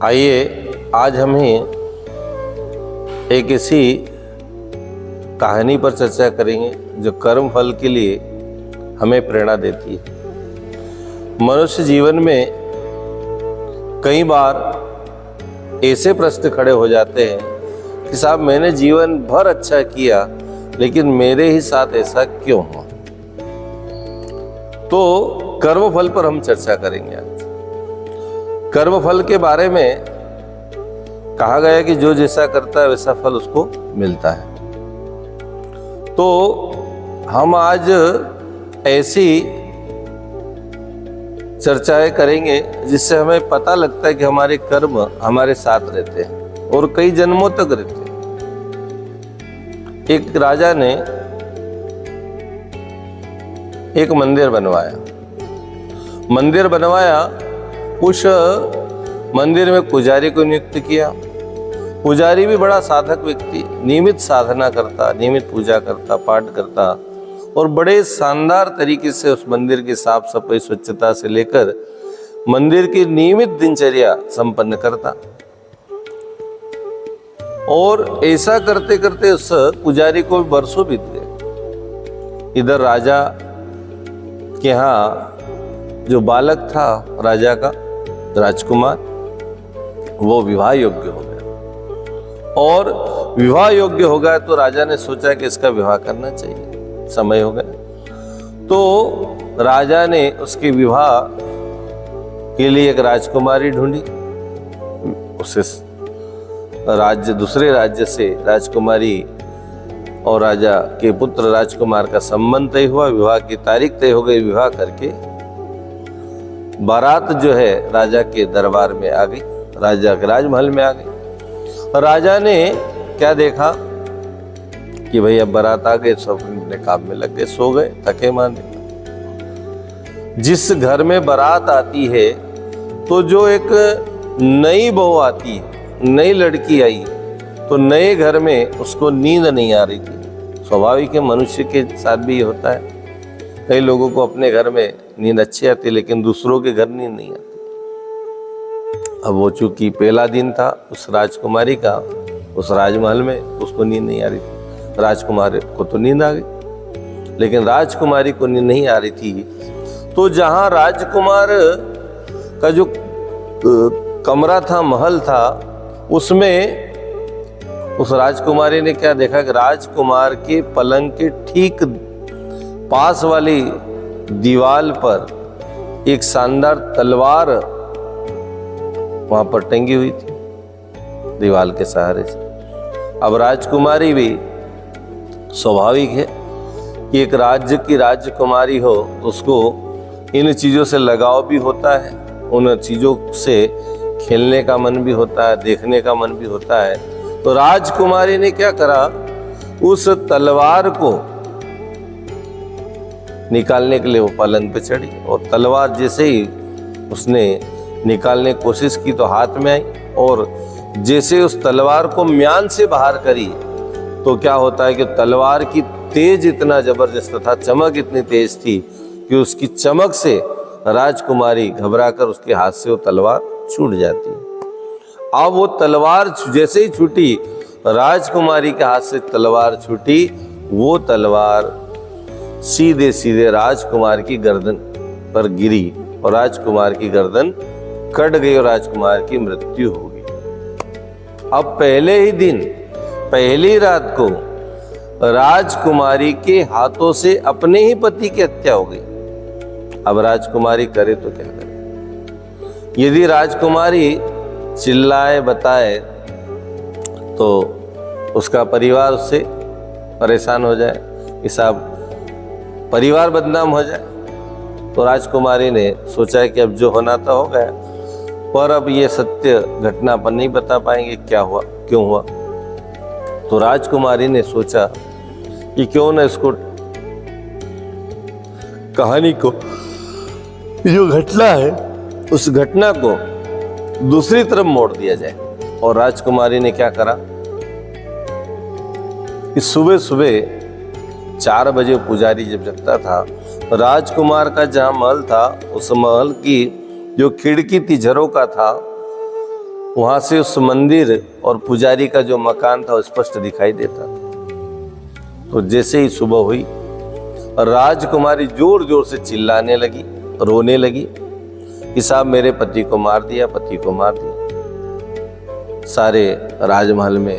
आइए आज हमें एक ऐसी कहानी पर चर्चा करेंगे जो कर्म फल के लिए हमें प्रेरणा देती है। मनुष्य जीवन में कई बार ऐसे प्रश्न खड़े हो जाते हैं कि साहब मैंने जीवन भर अच्छा किया लेकिन मेरे ही साथ ऐसा क्यों हुआ। तो कर्म फल पर हम चर्चा करेंगे आज। कर्म फल के बारे में कहा गया कि जो जैसा करता है वैसा फल उसको मिलता है। तो हम आज ऐसी चर्चाएं करेंगे जिससे हमें पता लगता है कि हमारे कर्म हमारे साथ रहते हैं और कई जन्मों तक रहते हैं। एक राजा ने एक मंदिर बनवाया। उस मंदिर में पुजारी को नियुक्त किया। पुजारी भी बड़ा साधक व्यक्ति, नियमित साधना करता, नियमित पूजा करता, पाठ करता और बड़े शानदार तरीके से उस मंदिर की साफ सफाई स्वच्छता से लेकर मंदिर की नियमित दिनचर्या संपन्न करता। और ऐसा करते करते उस पुजारी को बरसों बीत गए। इधर राजा के यहाँ जो बालक था राजा का, राजकुमार, वो विवाह योग्य हो गया। और विवाह योग्य हो गया तो राजा ने सोचा कि इसका विवाह करना चाहिए, समय हो गया। तो राजा ने उसके विवाह के लिए एक राजकुमारी ढूंढी। उसे दूसरे राज्य से राजकुमारी और राजा के पुत्र राजकुमार का संबंध तय हुआ, विवाह की तारीख तय हो गई। विवाह करके बारात जो है राजा के दरबार में आ गई, राजा के राजमहल में आ गई। राजा ने क्या देखा कि भाई अब बारात आ गई, सब अपने काम में लग गए, सो गए, थके मांदे। जिस घर में बारात आती है तो जो एक नई बहू आती है, नई लड़की आई, तो नए घर में उसको नींद नहीं आ रही थी। स्वाभाविक है, मनुष्य के साथ भी ये होता है। कई लोगों को अपने घर में नींद अच्छी आती है लेकिन दूसरों के घर नींद नहीं आती। अब वो चूंकि पहला दिन था उस राजकुमारी का उस राजमहल में, उसको नींद नहीं आ रही थी। राजकुमारी को तो नींद आ गई लेकिन राजकुमारी को नींद नहीं आ रही थी। तो जहां राजकुमार का जो कमरा था, महल था, उसमें उस राजकुमारी ने क्या देखा कि राजकुमार के पलंग के ठीक पास वाली दीवार पर एक शानदार तलवार वहां पर टंगी हुई थी दीवार के सहारे से। अब राजकुमारी भी स्वाभाविक है कि एक राज्य की राजकुमारी हो तो उसको इन चीजों से लगाव भी होता है, उन चीजों से खेलने का मन भी होता है, देखने का मन भी होता है। तो राजकुमारी ने क्या करा, उस तलवार को निकालने के लिए वो पलंग पे चढ़ी और तलवार जैसे ही उसने निकालने की कोशिश की तो हाथ में आई और जैसे उस तलवार को म्यान से बाहर करी तो क्या होता है कि तलवार की तेज इतना जबरदस्त था, चमक इतनी तेज थी कि उसकी चमक से राजकुमारी घबराकर उसके हाथ से वो तलवार छूट जाती है। अब वो तलवार जैसे ही छूटी, राजकुमारी के हाथ से तलवार छूटी, वो तलवार सीधे सीधे राजकुमार की गर्दन पर गिरी और राजकुमार की गर्दन कट गई और राजकुमार की मृत्यु हो गई। अब पहले ही दिन, पहली रात को राजकुमारी के हाथों से अपने ही पति की हत्या हो गई। अब राजकुमारी करे तो क्या करे? यदि राजकुमारी चिल्लाए बताए तो उसका परिवार उससे परेशान हो जाए कि साहब परिवार बदनाम हो जाए। तो राजकुमारी ने सोचा कि अब जो होना था हो गया, पर अब ये सत्य घटना पर नहीं बता पाएंगे क्या हुआ, क्यों हुआ। तो राजकुमारी ने सोचा कि क्यों ना इसको कहानी को, जो घटना है उस घटना को दूसरी तरफ मोड़ दिया जाए। और राजकुमारी ने क्या करा कि सुबह सुबह 4 बजे पुजारी जब जगता था, राजकुमार का जहाँ महल था उस महल की जो खिड़की थी, झरोका था, वहां से उस मंदिर और पुजारी का जो मकान था वो स्पष्ट दिखाई देता था। तो जैसे ही सुबह हुई, राजकुमारी जोर जोर से चिल्लाने लगी, रोने लगी कि साहब मेरे पति को मार दिया, पति को मार दिया। सारे राजमहल में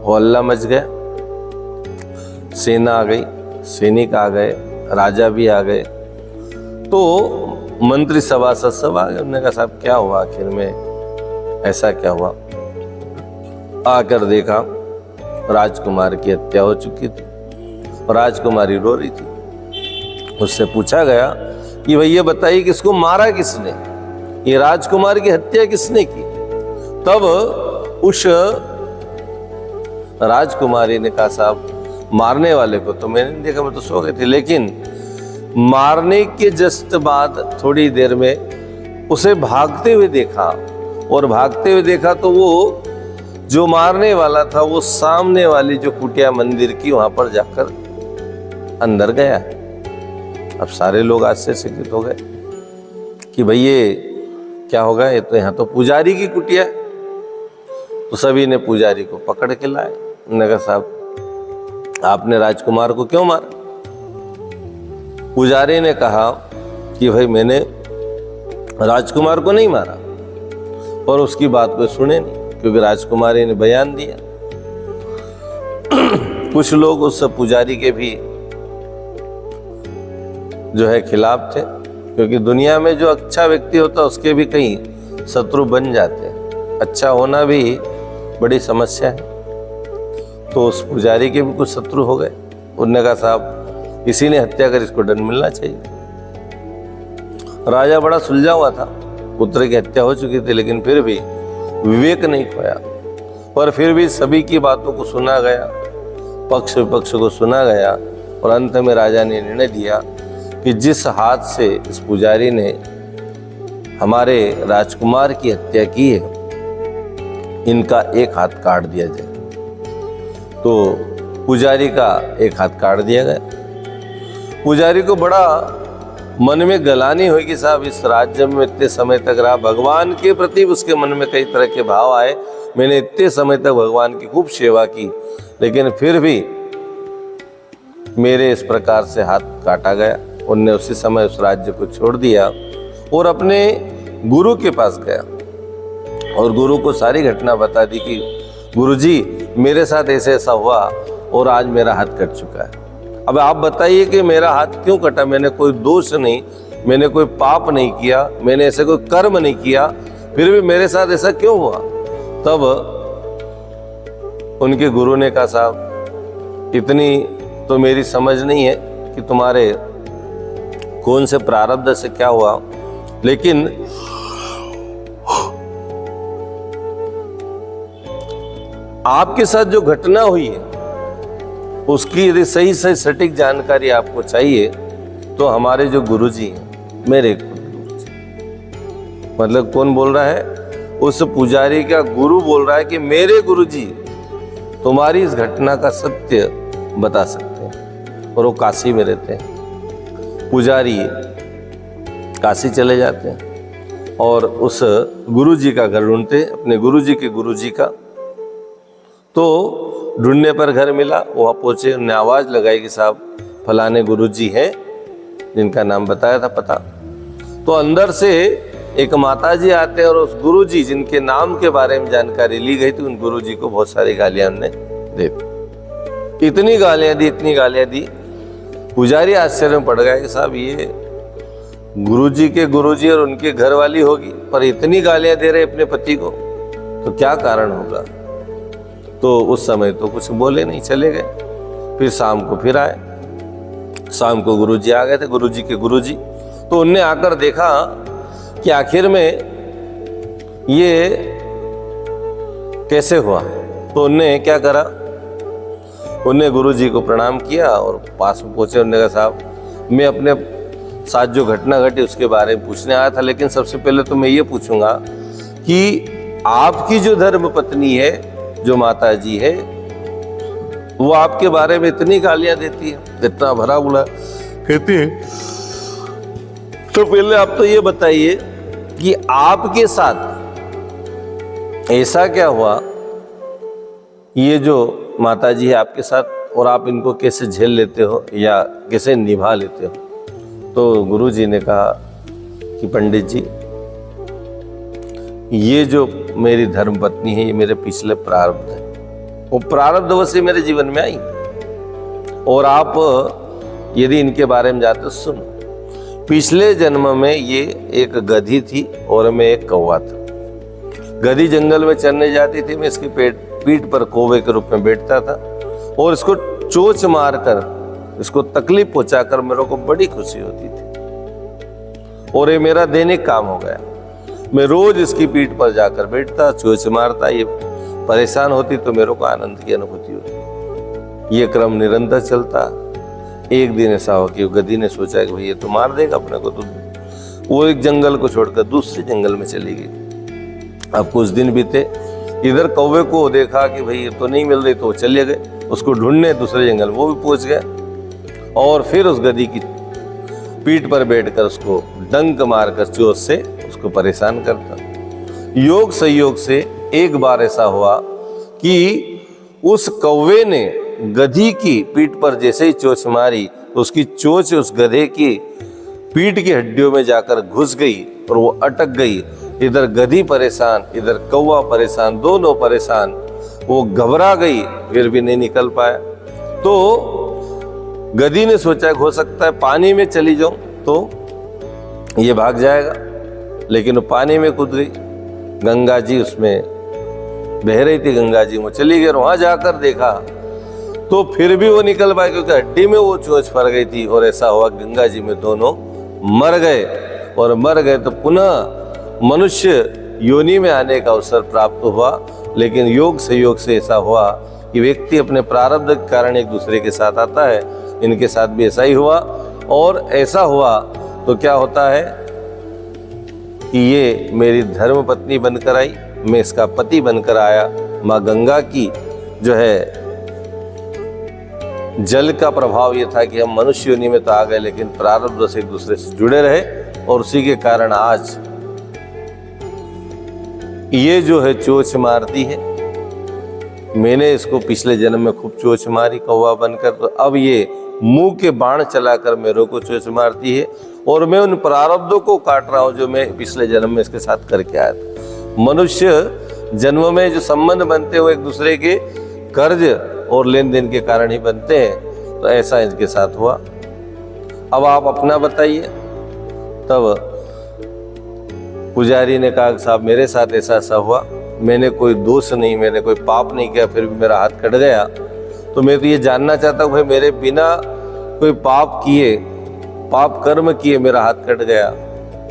हल्ला मच गया, सेना आ गई, सैनिक आ गए, राजा भी आ गए। तो मंत्री सभासद सब आ गए। उन्होंने कहा साहब क्या हुआ, आखिर में ऐसा क्या हुआ। आकर देखा राजकुमार की हत्या हो चुकी थी, राजकुमारी रो रही थी। उससे पूछा गया कि भैया बताइए किसको मारा किसने, ये राजकुमार की हत्या किसने की। तब उस राजकुमारी ने कहा साहब मारने वाले को तो मैंने नहीं देखा, मैं तो सो गई थी, लेकिन मारने के जस्ट बाद थोड़ी देर में उसे भागते हुए देखा, और भागते हुए देखा तो वो जो मारने वाला था वो सामने वाली जो कुटिया मंदिर की वहां पर जाकर अंदर गया। अब सारे लोग आश्चर्यचकित हो गए कि भाई ये क्या होगा, ये तो यहाँ तो पुजारी की कुटिया है। तो सभी ने पुजारी को पकड़ के लाए। उन्होंने कहा साहब आपने राजकुमार को क्यों मारा। पुजारी ने कहा कि भाई मैंने राजकुमार को नहीं मारा, और उसकी बात को सुने नहीं, क्योंकि राजकुमारी ने बयान दिया। कुछ लोग उस पुजारी के भी जो है खिलाफ थे, क्योंकि दुनिया में जो अच्छा व्यक्ति होता है उसके भी कई शत्रु बन जाते हैं। अच्छा होना भी बड़ी समस्या है। तो उस पुजारी के भी कुछ शत्रु हो गए। उन्होंने कहा साहब किसी ने हत्या कर, इसको दंड मिलना चाहिए। राजा बड़ा सुलझा हुआ था, पुत्र की हत्या हो चुकी थी, लेकिन फिर भी विवेक नहीं खोया। पर फिर भी सभी की बातों को सुना गया, पक्ष विपक्ष को सुना गया, और अंत में राजा ने निर्णय दिया कि जिस हाथ से इस पुजारी ने हमारे राजकुमार की हत्या की है, इनका एक हाथ काट दिया जाए। तो पुजारी का एक हाथ काट दिया गया। पुजारी को बड़ा मन में गलानी हुई कि साहब इस राज्य में इतने समय तक रहा, भगवान के प्रति उसके मन में कई तरह के भाव आए, मैंने इतने समय तक भगवान की खूब सेवा की, लेकिन फिर भी मेरे इस प्रकार से हाथ काटा गया। उनने उसी समय उस राज्य को छोड़ दिया और अपने गुरु के पास गया, और गुरु को सारी घटना बता दी कि गुरुजी मेरे साथ ऐसे ऐसा हुआ और आज मेरा हाथ कट चुका है। अब आप बताइए कि मेरा हाथ क्यों कटा, मैंने कोई दोष नहीं, मैंने कोई पाप नहीं किया, मैंने ऐसे कोई कर्म नहीं किया, फिर भी मेरे साथ ऐसा क्यों हुआ। तब उनके गुरु ने कहा साहब इतनी तो मेरी समझ नहीं है कि तुम्हारे कौन से प्रारब्ध से क्या हुआ, लेकिन आपके साथ जो घटना हुई है उसकी यदि सही सही सटीक जानकारी आपको चाहिए तो हमारे जो गुरुजी हैं, मेरे गुरुजी, मतलब कौन बोल रहा है, उस पुजारी का गुरु बोल रहा है कि मेरे गुरुजी तुम्हारी इस घटना का सत्य बता सकते हैं, और वो काशी में रहते हैं। पुजारी काशी चले जाते हैं और उस गुरुजी का घर ढूंढते, अपने गुरुजी के गुरुजी का। तो ढूंढने पर घर मिला, वहाँ पहुंचे, उन्होंने आवाज़ लगाई कि साहब फलाने गुरुजी हैं, जिनका नाम बताया था पता। तो अंदर से एक माताजी आते हैं और उस गुरुजी जिनके नाम के बारे में जानकारी ली गई थी, उन गुरुजी को बहुत सारी गालियां उन्होंने दे दी। इतनी गालियां दी, पुजारी आश्चर्य में पड़ गया कि साहब ये गुरुजी के गुरुजी और उनके घर वाली होगी, पर इतनी गालियां दे रहे अपने पति को, तो क्या कारण होगा। तो उस समय तो कुछ बोले नहीं, चले गए। फिर शाम को फिर आए, शाम को गुरुजी आ गए थे, गुरुजी के गुरुजी। तो उनने आकर देखा कि आखिर में ये कैसे हुआ। तो उनने क्या करा, उनने गुरुजी को प्रणाम किया और पास में पहुंचे। उन्होंने कहा साहब मैं अपने साथ जो घटना घटी उसके बारे में पूछने आया था, लेकिन सबसे पहले तो मैं ये पूछूंगा कि आपकी जो धर्म पत्नी है, जो माता जी है, वो आपके बारे में इतनी गालियां देती है, इतना भरा बुरा कहती है, तो पहले आप तो ये बताइए कि आपके साथ ऐसा क्या हुआ, ये जो माता जी है आपके साथ, और आप इनको कैसे झेल लेते हो या कैसे निभा लेते हो? तो गुरु जी ने कहा कि पंडित जी, ये जो मेरी धर्मपत्नी है, ये मेरे पिछले प्रारब्ध है, वो प्रारब्धवश से मेरे जीवन में आई। और आप यदि इनके बारे में जानते हो, सुनो। पिछले जन्म में ये एक गधी थी और मैं एक कौवा था। गधी जंगल में चरने जाती थी, मैं इसकी पीठ पर कौवे के रूप में बैठता था और इसको चोंच मारकर, इसको तकलीफ पहुंचाकर मेरे को बड़ी खुशी होती थी और ये मेरा दैनिक काम हो गया। मैं रोज इसकी पीठ पर जाकर बैठता, चोंच मारता, ये परेशान होती तो मेरे को आनंद की अनुभूति होती। ये क्रम निरंतर चलता। एक दिन ऐसा हो कि गधी ने सोचा कि भाई ये तो मार देगा अपने को, तो वो एक जंगल को छोड़कर दूसरे जंगल में चली गई। अब कुछ दिन बीते, इधर कौवे को देखा कि भाई ये तो नहीं मिल रही, तो चले गए उसको ढूंढने दूसरे जंगल, वो भी पहुंच गए और फिर उस गधी की पीठ पर बैठकर उसको डंक मारकर चोट से उसको परेशान करता। योग संयोग से एक बार ऐसा हुआ कि उस कौवे ने गधी की पीठ पर जैसे ही चोंच मारी, तो उसकी चोंच उस गधे की पीठ की हड्डियों में जाकर घुस गई और वो अटक गई। इधर गधी परेशान, इधर कौवा परेशान, दोनों परेशान। वो घबरा गई, फिर भी नहीं निकल पाया। तो गधी ने सोचा हो सकता है पानी में चली जाऊं तो ये भाग जाएगा, लेकिन वो पानी में कूद गई। गंगा जी उसमें बह रही थी, गंगा जी वो चली गई। वहां जाकर देखा तो फिर भी वो निकल पाए, क्योंकि हड्डी में वो चोंच फर गई थी। और ऐसा हुआ गंगा जी में दोनों मर गए, और मर गए तो पुनः मनुष्य योनि में आने का अवसर प्राप्त हुआ। लेकिन योग संयोग से ऐसा हुआ कि व्यक्ति अपने प्रारब्ध के कारण एक दूसरे के साथ आता है। इनके साथ भी ऐसा ही हुआ। और ऐसा हुआ तो क्या होता है कि ये मेरी धर्म पत्नी बनकर आई, मैं इसका पति बनकर आया। माँ गंगा की जो है जल का प्रभाव ये था कि हम मनुष्य योनि में तो आ गए, लेकिन प्रारब्ध से एक दूसरे से जुड़े रहे, और उसी के कारण आज ये जो है चोंच मारती है। मैंने इसको पिछले जन्म में खूब चोंच मारी कौवा बनकर, तो अब ये मुंह के बाण चलाकर मेरे को चोंच मारती है, और मैं उन प्रारब्धों को काट रहा हूं जो मैं पिछले जन्म में इसके साथ करके आया था। मनुष्य जन्म में जो संबंध बनते हो एक दूसरे के कर्ज और लेन देन के कारण ही बनते हैं, तो ऐसा इनके साथ हुआ। अब आप अपना बताइए। तब पुजारी ने कहा साहब मेरे साथ ऐसा ऐसा हुआ, मैंने कोई दोष नहीं, मैंने कोई पाप नहीं किया, फिर भी मेरा हाथ कट गया। तो मैं तो ये जानना चाहता हूँ भाई मेरे बिना कोई पाप किए, पाप कर्म किए मेरा हाथ कट गया।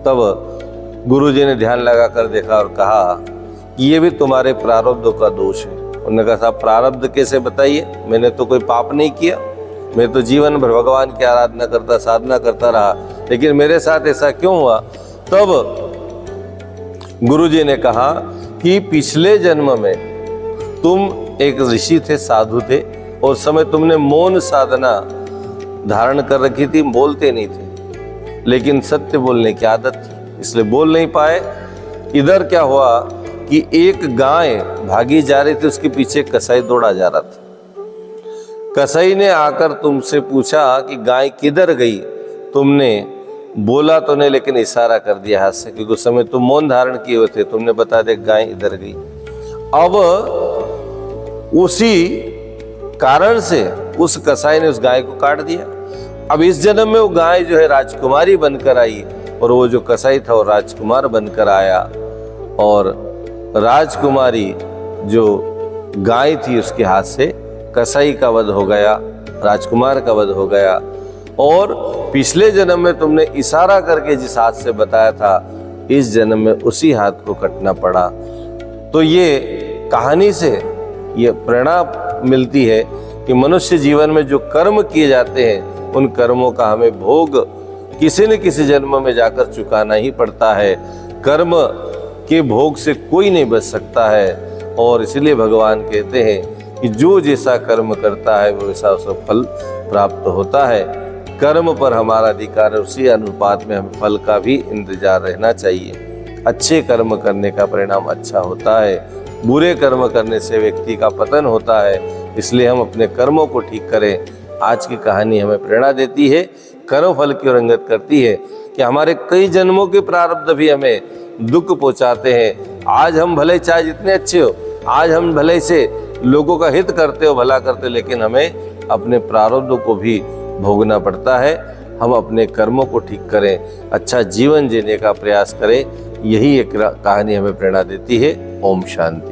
तब गुरुजी ने ध्यान लगा कर देखा और कहा ये भी तुम्हारे प्रारब्धों का दोष है। उन्होंने कहा साहब प्रारब्ध कैसे बताइए, मैंने तो कोई पाप नहीं किया, मैं तो जीवन भर भगवान की आराधना करता, साधना करता रहा, लेकिन मेरे साथ ऐसा क्यों हुआ? तब गुरुजी ने कहा कि पिछले जन्म में तुम एक ऋषि थे, साधु थे, और समय तुमने मौन साधना धारण कर रखी थी, बोलते नहीं थे, लेकिन सत्य बोलने की आदत थी, इसलिए बोल नहीं पाए। इधर क्या हुआ कि एक गाय भागी जा रही थी, उसके पीछे कसाई दौड़ा जा रहा था। कसाई ने आकर तुमसे पूछा कि गाय किधर गई? तुमने बोला तो नहीं, लेकिन इशारा कर दिया हाथ से, क्योंकि उस समय तुम मौन धारण किए हुए थे। तुमने बता दिया गाय इधर गई। अब उसी कारण से उस कसाई ने उस गाय को काट दिया। अब इस जन्म में वो गाय जो है राजकुमारी बनकर आई, और वो जो कसाई था वो राजकुमार बनकर आया, और राजकुमारी जो गाय थी उसके हाथ से कसाई का वध हो गया, राजकुमार का वध हो गया। और पिछले जन्म में तुमने इशारा करके जिस हाथ से बताया था, इस जन्म में उसी हाथ को कटना पड़ा। तो ये कहानी से ये प्रेरणा मिलती है कि मनुष्य जीवन में जो कर्म किए जाते हैं, उन कर्मों का हमें भोग किसी न किसी जन्म में जाकर चुकाना ही पड़ता है। कर्म के भोग से कोई नहीं बच सकता है, और इसलिए भगवान कहते हैं कि जो जैसा कर्म करता है वो वैसा उसको फल प्राप्त होता है। कर्म पर हमारा अधिकार है, उसी अनुपात में हमें फल का भी इंतजार रहना चाहिए। अच्छे कर्म करने का परिणाम अच्छा होता है। बुरे कर्म करने से व्यक्ति का पतन होता है, इसलिए हम अपने कर्मों को ठीक करें। आज की कहानी हमें प्रेरणा देती है, कर्म फल की रंगत करती है कि हमारे कई जन्मों के प्रारब्ध भी हमें दुख पहुंचाते हैं। आज हम भले चाहे जितने अच्छे हो, आज हम भले से लोगों का हित करते हो, भला करते हो, लेकिन हमें अपने प्रारब्धों को भी भोगना पड़ता है। हम अपने कर्मों को ठीक करें, अच्छा जीवन जीने का प्रयास करें, यही एक कहानी हमें प्रेरणा देती है। ओम शांति।